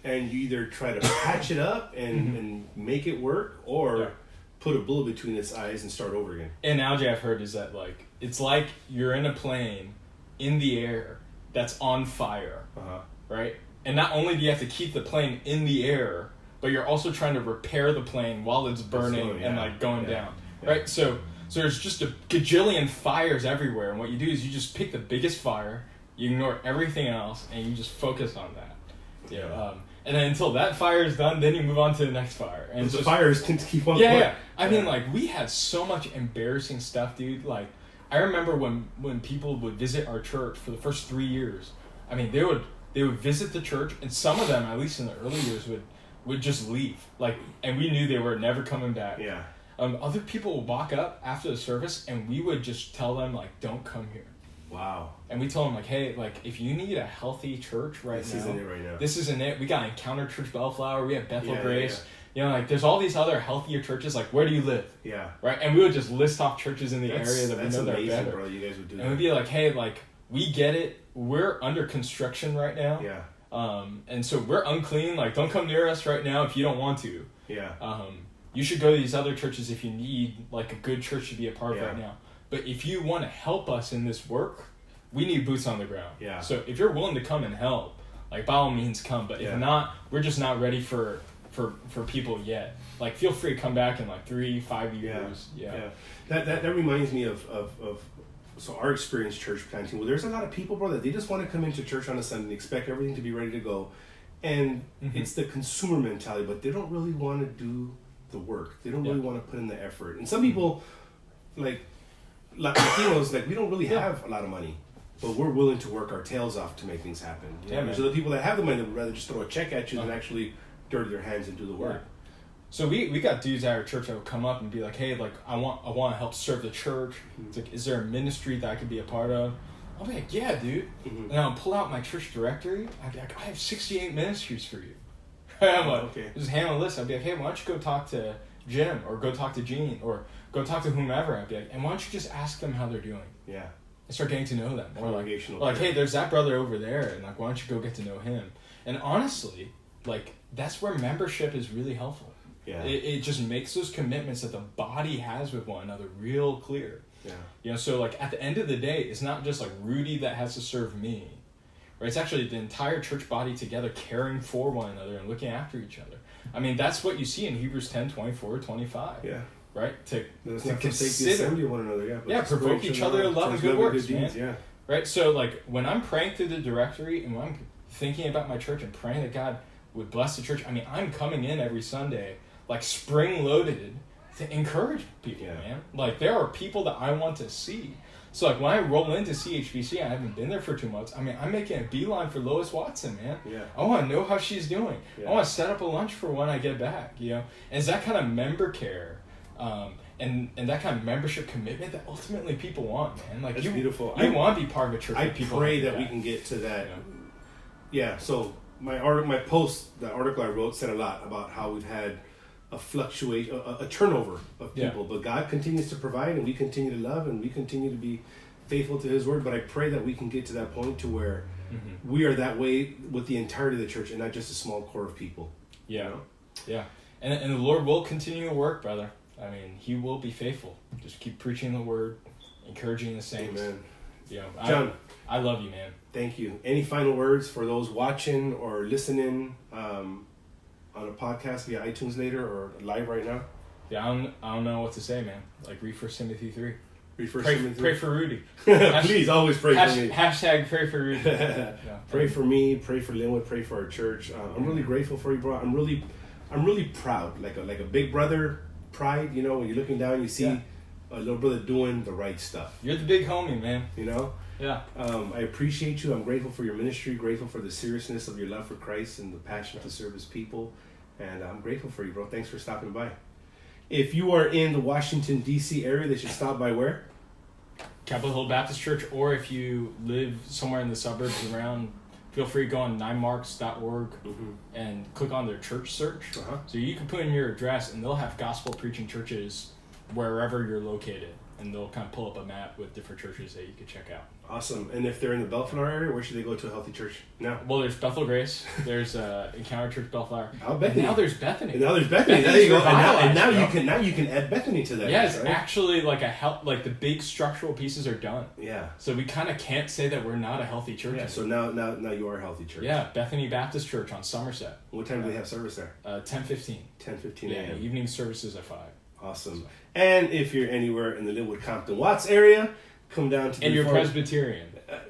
And you either try to patch it up and make it work, or put a bullet between its eyes and start over again. An analogy I've heard is that like it's like you're in a plane in the air that's on fire, right? And not only do you have to keep the plane in the air, but you're also trying to repair the plane while it's burning and like going down, right? So there's just a gajillion fires everywhere, and what you do is you just pick the biggest fire, you ignore everything else, and you just focus on that. And then until that fire is done, then you move on to the next fire. And the fires can keep on. I mean, like, we had so much embarrassing stuff, dude. Like, I remember when people would visit our church for the first 3 years. I mean, they would visit the church, and some of them, at least in the early years, would just leave. Like, and we knew they were never coming back. Yeah. Other people would walk up after the service, and we would just tell them, like, don't come here. Wow. And we told them, like, hey, like, if you need a healthy church this isn't it right now. This isn't it. We got Encounter Church Bellflower. We have Bethel Grace. You know, like, there's all these other healthier churches. Like, where do you live? Yeah. Right? And we would just list off churches in the area that we know that are better. Bro. You guys would do and we'd be like, hey, like, we get it. We're under construction right now. Yeah. And so we're unclean. Like, don't come near us right now if you don't want to. Yeah. You should go to these other churches if you need, like, a good church to be a part of right now. But if you want to help us in this work, we need boots on the ground. Yeah. So if you're willing to come and help, like, by all means come. But if not, we're just not ready for people yet. Like, feel free to come back in like 3-5 years. Yeah. That reminds me of so our experience church planting. Well, there's a lot of people, bro, that they just want to come into church on a Sunday and expect everything to be ready to go, and it's the consumer mentality. But they don't really want to do the work. They don't really want to put in the effort. And some people, like Latinos, like we don't really have a lot of money, but we're willing to work our tails off to make things happen. So the people that have the money would rather just throw a check at you than actually dirty their hands and do the work. So we got dudes at our church that would come up and be like, hey, like I want to help serve the church. It's like, is there a ministry that I could be a part of? I'll be like, yeah, dude. And I'll pull out my church directory. I'd be like, I have 68 ministries for you. I'm like, just hand a list. I'd be like, hey, why don't you go talk to Jim or go talk to Gene or go talk to whomever. I'd be like, and why don't you just ask them how they're doing? Yeah. And start getting to know them. Or like, hey, there's that brother over there, and like, why don't you go get to know him? And honestly, like, that's where membership is really helpful. Yeah. It just makes those commitments that the body has with one another real clear. Yeah. You know, so like at the end of the day, it's not just like Rudy that has to serve me. Right? It's actually the entire church body together caring for one another and looking after each other. I mean, that's what you see in Hebrews 10:24-25. Yeah. Right? To forsake the assembly of one another. Yeah. Provoke each other to love and good works. Good deeds, man. Right? So like when I'm praying through the directory and when I'm thinking about my church and praying that God would bless the church, I mean, I'm coming in every Sunday like spring-loaded to encourage people, man. Like, there are people that I want to see. So, like, when I roll into CHBC, I haven't been there for 2 months, I mean, I'm making a beeline for Lois Watson, man. Yeah. I want to know how she's doing. Yeah. I want to set up a lunch for when I get back, you know? And it's that kind of member care and that kind of membership commitment that ultimately people want, man. Like, that's beautiful. You want to be part of a church. I pray that we can get to that. Yeah, so my post, the article I wrote said a lot about how we've had a fluctuation, a turnover of people, but God continues to provide, and we continue to love, and we continue to be faithful to His word. But I pray that we can get to that point to where we are that way with the entirety of the church, and not just a small core of people. Yeah, you know? Yeah, and the Lord will continue to work, brother. I mean, He will be faithful. Just keep preaching the word, encouraging the saints. Amen. You know, John, I love you, man. Thank you. Any final words for those watching or listening? On a podcast via iTunes later or live right now? Yeah, I don't know what to say, man. Like, read 1 Timothy 3. Read 1 Timothy 3. Pray for Rudy. Please, always pray for me. Hashtag pray for Rudy. Pray for me, pray for Linwood, pray for our church. I'm really grateful for you, bro. I'm really proud. Like a big brother pride, you know, when you're looking down, you see a little brother doing the right stuff. You're the big homie, man. You know? Yeah. I appreciate you. I'm grateful for your ministry, grateful for the seriousness of your love for Christ and the passion to serve His people. And I'm grateful for you, bro. Thanks for stopping by. If you are in the Washington, D.C. area, they should stop by where? Capitol Hill Baptist Church. Or if you live somewhere in the suburbs around, feel free to go on 9marks.org and click on their church search. So you can put in your address, and they'll have gospel preaching churches wherever you're located. And they'll kind of pull up a map with different churches that you could check out. Awesome. And if they're in the Bellflower area, where should they go to a healthy church now? Well, there's Bethel Grace. There's Encounter Church Bellflower. And now there's Bethany. And now there's Bethany. There you go. And now you can add Bethany to that. Yeah, it's actually like like the big structural pieces are done. Yeah. So we kind of can't say that we're not a healthy church. Yeah. So now you are a healthy church. Yeah. Bethany Baptist Church on Somerset. What time do they have service there? 10:15. 10:15 a.m. Yeah. Evening services at 5. Awesome. So. And if you're anywhere in the Linwood, Compton, Watts area, come down to. And you're Presbyterian.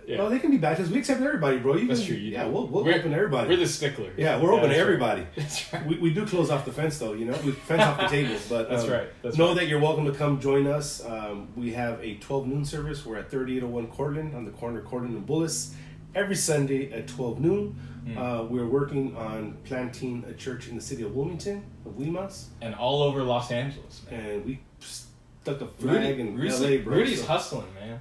Well, they can be Baptist. We accept everybody, bro. That's true. We'll open to everybody. We're the sticklers. Yeah, we're open to everybody. Right. That's right. We do close off the fence, though. You know, we fence off the tables. But that's right. Know that you're welcome to come join us. We have a 12 noon service. We're at 3801 Cortland on the corner of Cortland and Bullis every Sunday at 12 noon. We're working on planting a church in the city of Wilmington, of Limas. And all over Los Angeles. Man. And we stuck a flag in LA, bro. Rudy's hustling, man.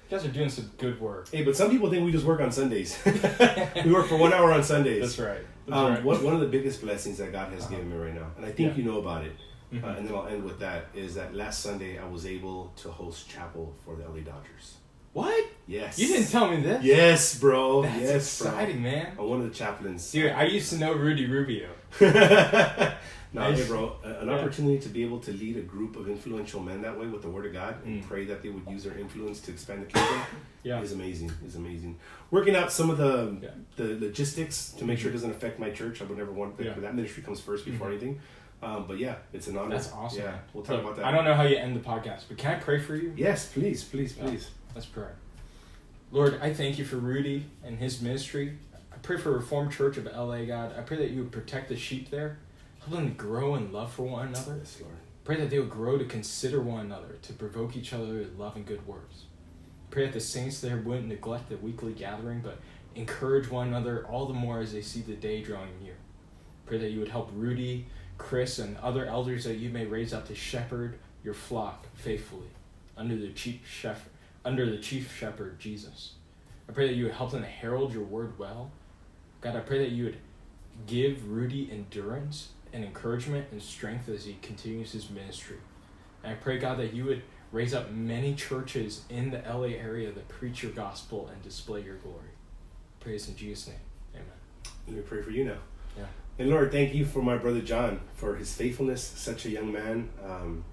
You guys are doing some good work. Hey, but some people think we just work on Sundays. We work for 1 hour on Sundays. That's right. One of the biggest blessings that God has given me right now, and I think you know about it, and then I'll end with that, is that last Sunday I was able to host chapel for the LA Dodgers. What? Yes. You didn't tell me this. Yes, bro. That's yes, exciting, bro. man. I'm one of the chaplains. Dude, I used to know Rudy Rubio. No, hey, bro, an opportunity to be able to lead a group of influential men that way with the Word of God and pray that they would use their influence to expand the kingdom is amazing. Is amazing. Working out some of the logistics to make sure it doesn't affect my church. I would never want that ministry comes first before anything. But yeah, it's an honor. That's awesome. Yeah, we'll talk about that. I don't know how you end the podcast, but can I pray for you? Yes, please. Let's pray. Lord, I thank you for Rudy and his ministry. I pray for Reformed Church of LA, God. I pray that you would protect the sheep there. Help them to grow in love for one another. Yes, Lord. Pray that they would grow to consider one another, to provoke each other with love and good words. Pray that the saints there wouldn't neglect the weekly gathering, but encourage one another all the more as they see the day drawing near. Pray that you would help Rudy, Chris, and other elders that you may raise up to shepherd your flock faithfully under the chief shepherd, Jesus. I pray that you would help them to herald your word well. God, I pray that you would give Rudy endurance and encouragement and strength as he continues his ministry. And I pray, God, that you would raise up many churches in the LA area that preach your gospel and display your glory. Praise in Jesus' name. Amen. Let me pray for you now. Yeah. And Lord, thank you for my brother John, for his faithfulness, such a young man,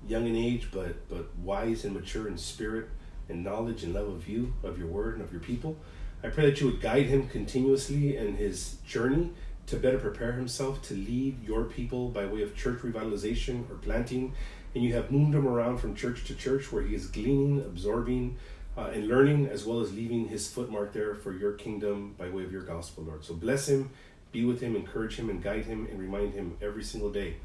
young in age, but wise and mature in spirit and knowledge and love of you, of your word, and of your people. I pray that you would guide him continuously in his journey to better prepare himself to lead your people by way of church revitalization or planting. And you have moved him around from church to church where he is gleaning, absorbing, and learning, as well as leaving his footmark there for your kingdom by way of your gospel, Lord. So bless him, be with him, encourage him, and guide him, and remind him every single day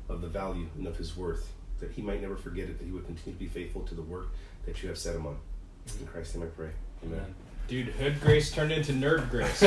of the value and of his worth, that he might never forget it, that he would continue to be faithful to the work that you have set him on. In Christ's name I pray. Amen. Dude, hood grace turned into nerd grace.